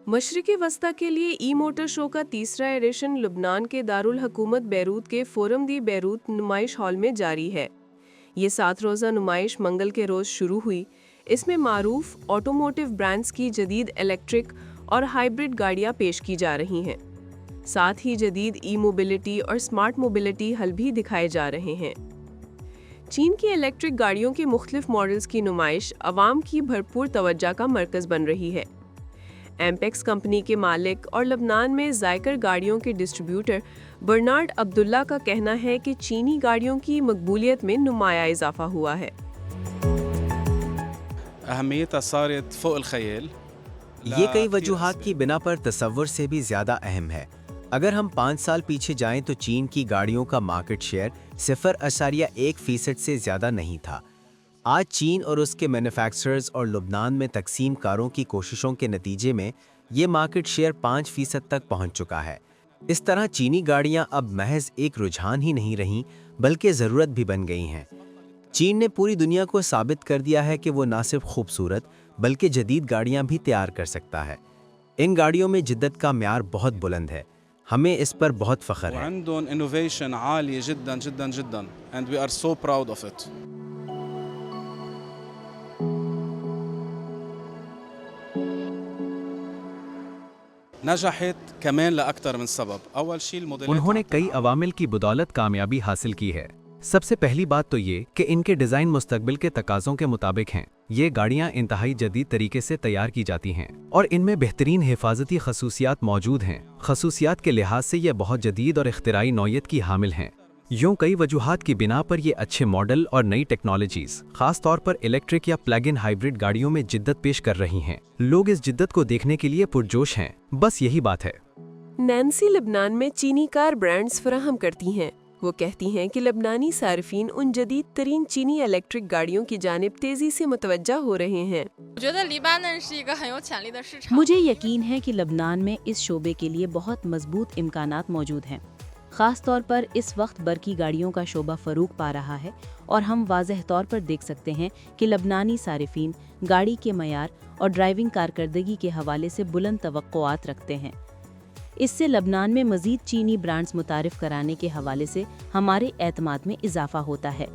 مشرق وسطی کے لیے ای موٹر شو کا تیسرا ایڈیشن لبنان کے دارالحکومت بیروت کے فورم دی بیروت نمائش ہال میں جاری ہے۔ یہ 7 روزہ نمائش منگل کے روز شروع ہوئی۔ اس میں معروف آٹوموٹیو برانڈز کی جدید الیکٹرک اور ہائبرڈ گاڑیاں پیش کی جا رہی ہیں۔ ساتھ ہی جدید ای موبلٹی اور سمارٹ موبلٹی حل بھی دکھائے جا رہے ہیں۔ چین کی الیکٹرک گاڑیوں کے مختلف ماڈلز کی نمائش عوام کی بھرپور توجہ کا مرکز بن رہی ہے۔ ایمپیکس کمپنی کے مالک اور لبنان میں زائکر گاڑیوں کے ڈسٹریبیوٹر برنارڈ عبداللہ کا کہنا ہے کہ چینی گاڑیوں کی مقبولیت میں نمایاں اضافہ ہوا ہے۔ اہمیتها صارت فوق الخیال۔ یہ کئی وجوہات کی بنا پر تصور سے بھی زیادہ اہم ہے۔ اگر ہم 5 سال پیچھے جائیں تو چین کی گاڑیوں کا مارکیٹ شیئر 0.1% سے زیادہ نہیں تھا۔ آج چین اور اس کے مینوفیکچررز اور لبنان میں تقسیم کاروں کی کوششوں کے نتیجے میں یہ مارکیٹ شیئر 5% تک پہنچ چکا ہے۔ اس طرح چینی گاڑیاں اب محض ایک رجحان ہی نہیں رہیں بلکہ ضرورت بھی بن گئی ہیں۔ چین نے پوری دنیا کو ثابت کر دیا ہے کہ وہ نہ صرف خوبصورت بلکہ جدید گاڑیاں بھی تیار کر سکتا ہے۔ ان گاڑیوں میں جدت کا معیار بہت بلند ہے، ہمیں اس پر بہت فخر ہے۔ وعندهم innovation عالي جدا جدا جدا and we are so proud of it۔ نجحت كمان لأكثر من سبب۔ أول شيء الموديلات انہوں نے کئی عوامل کی بدولت کامیابی حاصل کی ہے۔ سب سے پہلی بات تو یہ کہ ان کے ڈیزائن مستقبل کے تقاضوں کے مطابق ہیں۔ یہ گاڑیاں انتہائی جدید طریقے سے تیار کی جاتی ہیں اور ان میں بہترین حفاظتی خصوصیات موجود ہیں۔ خصوصیات کے لحاظ سے یہ بہت جدید اور اختراعی نوعیت کی حامل ہیں۔ یوں کئی وجوہات کی بنا پر یہ اچھے ماڈل اور نئی ٹیکنالوجیز خاص طور پر الیکٹرک یا پلگ ان ہائبرڈ گاڑیوں میں جدت پیش کر رہی ہیں۔ لوگ اس جدت کو دیکھنے کے لیے پرجوش ہیں، بس یہی بات ہے۔ نینسی لبنان میں چینی کار برانڈز فراہم کرتی ہیں۔ وہ کہتی ہیں کہ لبنانی صارفین ان جدید ترین چینی الیکٹرک گاڑیوں کی جانب تیزی سے متوجہ ہو رہے ہیں۔ مجھے یقین ہے کہ لبنان میں اس شعبے کے لیے بہت مضبوط امکانات موجود ہیں۔ خاص طور پر اس وقت برقی گاڑیوں کا شعبہ فروغ پا رہا ہے اور ہم واضح طور پر دیکھ سکتے ہیں کہ لبنانی صارفین گاڑی کے معیار اور ڈرائیونگ کارکردگی کے حوالے سے بلند توقعات رکھتے ہیں۔ اس سے لبنان میں مزید چینی برانڈز متعارف کرانے کے حوالے سے ہمارے اعتماد میں اضافہ ہوتا ہے۔